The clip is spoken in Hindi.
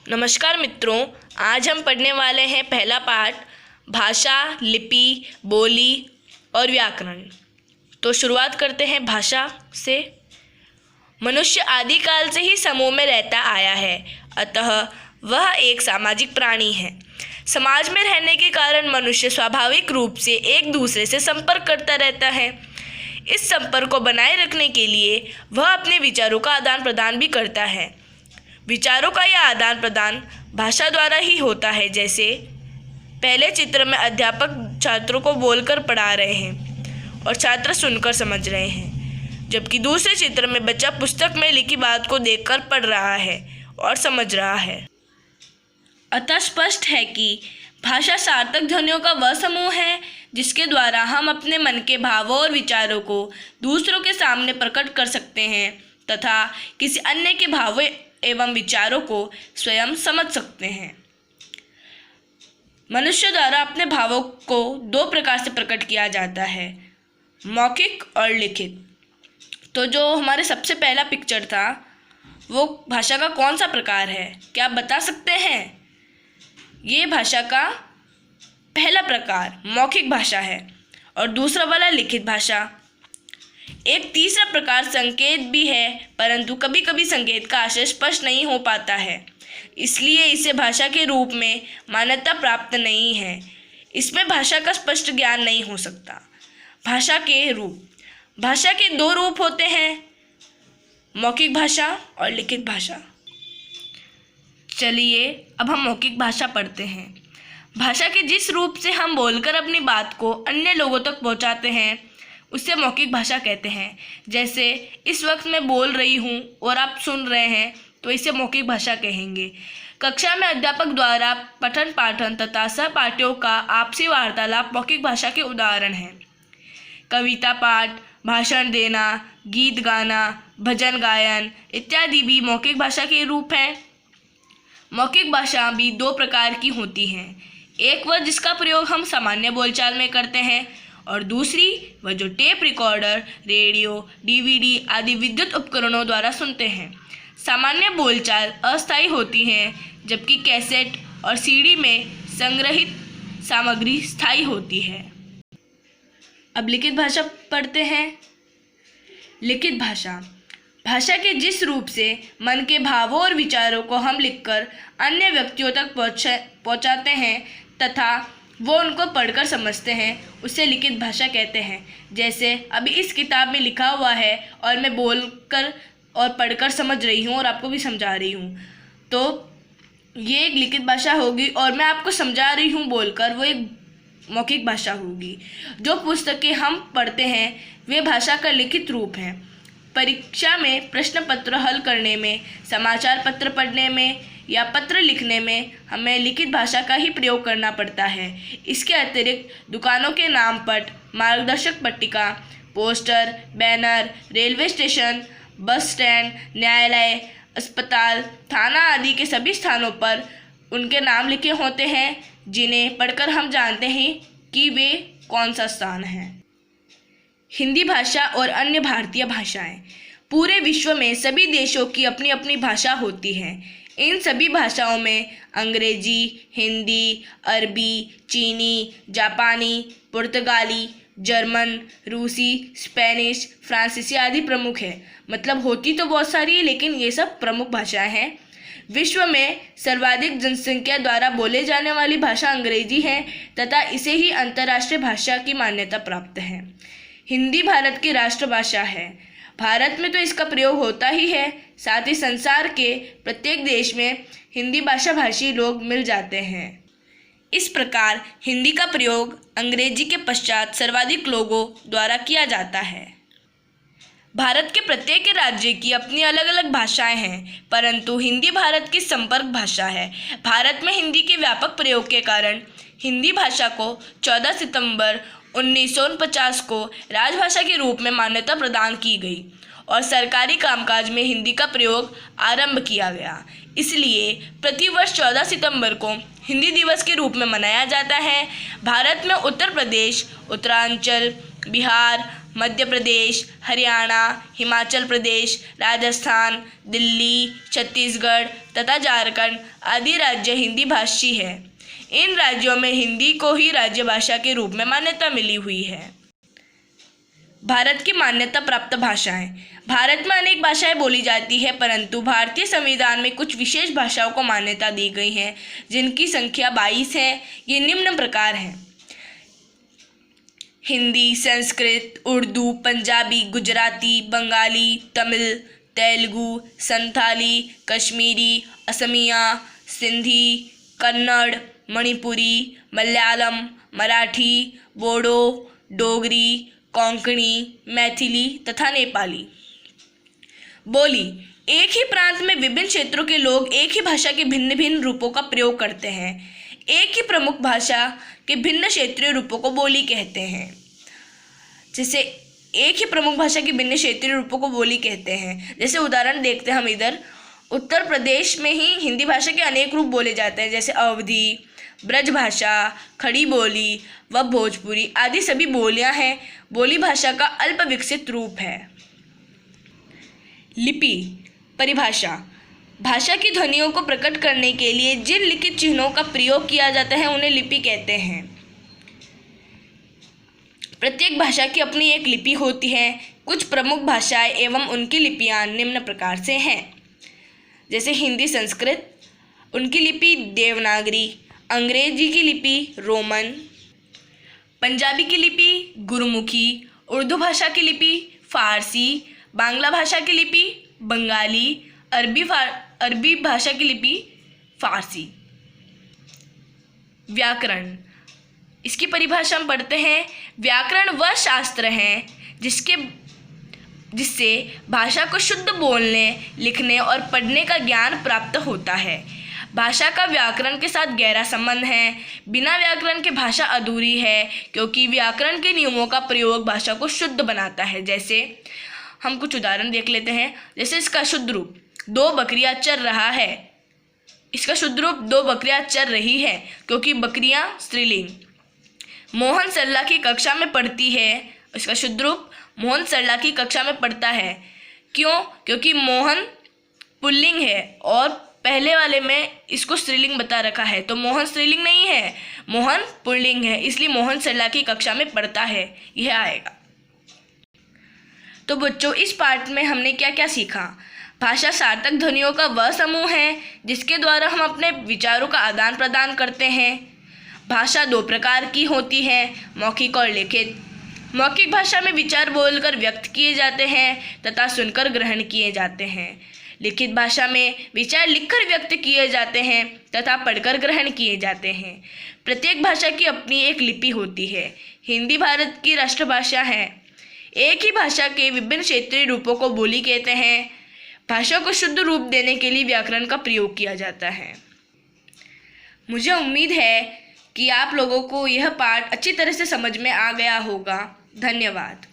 नमस्कार मित्रों, आज हम पढ़ने वाले हैं पहला पाठ भाषा, लिपि, बोली और व्याकरण। तो शुरुआत करते हैं भाषा से। मनुष्य आदिकाल से ही समूह में रहता आया है, अतः वह एक सामाजिक प्राणी है। समाज में रहने के कारण मनुष्य स्वाभाविक रूप से एक दूसरे से संपर्क करता रहता है। इस संपर्क को बनाए रखने के लिए वह अपने विचारों का आदान प्रदान भी करता है। विचारों का यह आदान प्रदान भाषा द्वारा ही होता है। जैसे पहले चित्र में अध्यापक छात्रों को बोलकर पढ़ा रहे हैं और छात्र सुनकर समझ रहे हैं, जबकि दूसरे चित्र में बच्चा पुस्तक में लिखी बात को देखकर पढ़ रहा है और समझ रहा है। अतः स्पष्ट है कि भाषा सार्थक ध्वनियों का वह समूह है जिसके द्वारा हम अपने मन के भावों और विचारों को दूसरों के सामने प्रकट कर सकते हैं तथा किसी अन्य के भावों एवं विचारों को स्वयं समझ सकते हैं। मनुष्य द्वारा अपने भावों को दो प्रकार से प्रकट किया जाता है, मौखिक और लिखित। तो जो हमारे सबसे पहला पिक्चर था वो भाषा का कौन सा प्रकार है, क्या आप बता सकते हैं? ये भाषा का पहला प्रकार मौखिक भाषा है और दूसरा वाला लिखित भाषा। एक तीसरा प्रकार संकेत भी है, परंतु कभी कभी संकेत का आशय स्पष्ट नहीं हो पाता है, इसलिए इसे भाषा के रूप में मान्यता प्राप्त नहीं है। इसमें भाषा का स्पष्ट ज्ञान नहीं हो सकता। भाषा के रूप, भाषा के दो रूप होते हैं, मौखिक भाषा और लिखित भाषा। चलिए अब हम मौखिक भाषा पढ़ते हैं। भाषा के जिस रूप से हम बोलकर अपनी बात को अन्य लोगों तक पहुंचाते हैं उसे मौखिक भाषा कहते हैं। जैसे इस वक्त मैं बोल रही हूँ और आप सुन रहे हैं तो इसे मौखिक भाषा कहेंगे। कक्षा में अध्यापक द्वारा पठन पाठन तथा सहपाठियों का आपसी वार्तालाप मौखिक भाषा के उदाहरण हैं। कविता पाठ, भाषण देना, गीत गाना, भजन गायन इत्यादि भी मौखिक भाषा के रूप हैं। मौखिक भाषा भी दो प्रकार की होती हैं, एक वह जिसका प्रयोग हम सामान्य बोलचाल में करते हैं और दूसरी वह जो टेप रिकॉर्डर, रेडियो, डीवीडी आदि विद्युत उपकरणों द्वारा सुनते हैं। सामान्य बोलचाल अस्थायी होती हैं, जबकि कैसेट और सीडी में संग्रहित सामग्री स्थायी होती है। अब लिखित भाषा पढ़ते हैं। लिखित भाषा, भाषा के जिस रूप से मन के भावों और विचारों को हम लिखकर अन्य व्यक्तियों तक पहुंचाते हैं तथा वो उनको पढ़कर समझते हैं, उसे लिखित भाषा कहते हैं। जैसे अभी इस किताब में लिखा हुआ है और मैं बोलकर और पढ़कर समझ रही हूँ और आपको भी समझा रही हूँ, तो ये एक लिखित भाषा होगी। और मैं आपको समझा रही हूँ बोलकर, वो एक मौखिक भाषा होगी। जो पुस्तकें हम पढ़ते हैं वे भाषा का लिखित रूप है। परीक्षा में प्रश्न पत्र हल करने में, समाचार पत्र पढ़ने में या पत्र लिखने में हमें लिखित भाषा का ही प्रयोग करना पड़ता है। इसके अतिरिक्त दुकानों के नाम पट, मार्गदर्शक पट्टिका, poster, banner, railway station, bus stand, न्यायालय, अस्पताल, थाना आदि के सभी स्थानों पर उनके नाम लिखे होते हैं, जिन्हें पढ़कर हम जानते हैं कि वे कौन सा स्थान है। हिंदी भाषा और अन्य भारतीय भाषाएं। पूरे विश्व में सभी देशों की अपनी अपनी भाषा होती है। इन सभी भाषाओं में अंग्रेजी, हिंदी, अरबी, चीनी, जापानी, पुर्तगाली, जर्मन, रूसी, स्पेनिश, फ्रांसीसी आदि प्रमुख है। मतलब होती तो बहुत सारी है, लेकिन ये सब प्रमुख भाषाएं हैं। विश्व में सर्वाधिक जनसंख्या द्वारा बोले जाने वाली भाषा अंग्रेजी है तथा इसे ही अंतर्राष्ट्रीय भाषा की मान्यता प्राप्त है। हिंदी भारत की राष्ट्रभाषा है। भारत में तो इसका प्रयोग होता ही है, साथ ही संसार के प्रत्येक देश में हिंदी भाषा भाषी लोग मिल जाते हैं। इस प्रकार हिंदी का प्रयोग अंग्रेजी के पश्चात सर्वाधिक लोगों द्वारा किया जाता है। भारत के प्रत्येक राज्य की अपनी अलग अलग भाषाएं हैं, परंतु हिंदी भारत की संपर्क भाषा है। भारत में हिंदी के व्यापक प्रयोग के कारण हिंदी भाषा को 14 सितंबर 1949 को राजभाषा के रूप में मान्यता प्रदान की गई और सरकारी कामकाज में हिंदी का प्रयोग आरंभ किया गया। इसलिए प्रतिवर्ष 14 सितंबर को हिंदी दिवस के रूप में मनाया जाता है। भारत में उत्तर प्रदेश, उत्तरांचल, बिहार, मध्य प्रदेश, हरियाणा, हिमाचल प्रदेश, राजस्थान, दिल्ली, छत्तीसगढ़ तथा झारखंड आदि राज्य हिंदी भाषी हैं। इन राज्यों में हिंदी को ही राज्य भाषा के रूप में मान्यता मिली हुई है। भारत की मान्यता प्राप्त भाषाएं। भारत में अनेक भाषाएं बोली जाती है, परंतु भारतीय संविधान में कुछ विशेष भाषाओं को मान्यता दी गई है, जिनकी संख्या 22 है। ये निम्न प्रकार हैं: हिंदी, संस्कृत, उर्दू, पंजाबी, गुजराती, बंगाली, तमिल, तेलुगु, संथाली, कश्मीरी, असमिया, सिंधी, कन्नड़, मणिपुरी, मलयालम, मराठी, बोडो, डोगरी, कोंकणी, मैथिली तथा नेपाली। बोली। एक ही प्रांत में विभिन्न क्षेत्रों के लोग एक ही भाषा के भिन्न भिन्न रूपों का प्रयोग करते हैं। एक ही प्रमुख भाषा के भिन्न क्षेत्रीय रूपों को बोली कहते हैं। जैसे एक ही प्रमुख भाषा के भिन्न क्षेत्रीय रूपों को बोली कहते हैं। जैसे उदाहरण देखते हैं हम इधर, उत्तर प्रदेश में ही हिंदी भाषा के अनेक रूप बोले जाते हैं, जैसे अवधी, ब्रज भाषा, खड़ी बोली व भोजपुरी आदि सभी बोलियां हैं। बोली भाषा का अल्प विकसित रूप है। लिपि। परिभाषा। भाषा की ध्वनियों को प्रकट करने के लिए जिन लिखित चिन्हों का प्रयोग किया जाता है उन्हें लिपि कहते हैं। प्रत्येक भाषा की अपनी एक लिपि होती है। कुछ प्रमुख भाषाएं एवं उनकी लिपियां निम्न प्रकार से हैं। जैसे हिंदी, संस्कृत, उनकी लिपि देवनागरी, अंग्रेजी की लिपि रोमन, पंजाबी की लिपि गुरुमुखी, उर्दू भाषा की लिपि फारसी, बांग्ला भाषा की लिपि बंगाली, अरबी भाषा की लिपि फारसी। व्याकरण। इसकी परिभाषा हम पढ़ते हैं। व्याकरण वह शास्त्र है जिससे भाषा को शुद्ध बोलने, लिखने और पढ़ने का ज्ञान प्राप्त होता है। भाषा का व्याकरण के साथ गहरा संबंध है। बिना व्याकरण के भाषा अधूरी है, क्योंकि व्याकरण के नियमों का प्रयोग भाषा को शुद्ध बनाता है। जैसे हम कुछ उदाहरण देख लेते हैं। जैसे इसका शुद्ध रूप, 2 बकरियां चर रहा है। इसका शुद्ध रूप 2 बकरियां चर रही है, क्योंकि बकरियां स्त्रीलिंग। मोहन सरला की कक्षा में पढ़ती है। इसका शुद्ध रूप, मोहन सरला की कक्षा में पढ़ता है। क्यों? क्योंकि मोहन पुल्लिंग है और पहले वाले में इसको स्त्रीलिंग बता रखा है, तो मोहन स्त्रीलिंग नहीं है, मोहन पुल्लिंग है, इसलिए मोहन सरला की कक्षा में पढ़ता है, यह आएगा। तो बच्चों, इस पाठ में हमने क्या क्या सीखा? भाषा सार्थक ध्वनियों का वह समूह है जिसके द्वारा हम अपने विचारों का आदान प्रदान करते हैं। भाषा 2 प्रकार की होती है, मौखिक और लिखित। मौखिक भाषा में विचार बोलकर व्यक्त किए जाते हैं तथा सुनकर ग्रहण किए जाते हैं। लिखित भाषा में विचार लिखकर व्यक्त किए जाते हैं तथा पढ़कर ग्रहण किए जाते हैं। प्रत्येक भाषा की अपनी एक लिपि होती है। हिंदी भारत की राष्ट्रभाषा है। एक ही भाषा के विभिन्न क्षेत्रीय रूपों को बोली कहते हैं। भाषा को शुद्ध रूप देने के लिए व्याकरण का प्रयोग किया जाता है। मुझे उम्मीद है कि आप लोगों को यह पाठ अच्छी तरह से समझ में आ गया होगा। धन्यवाद।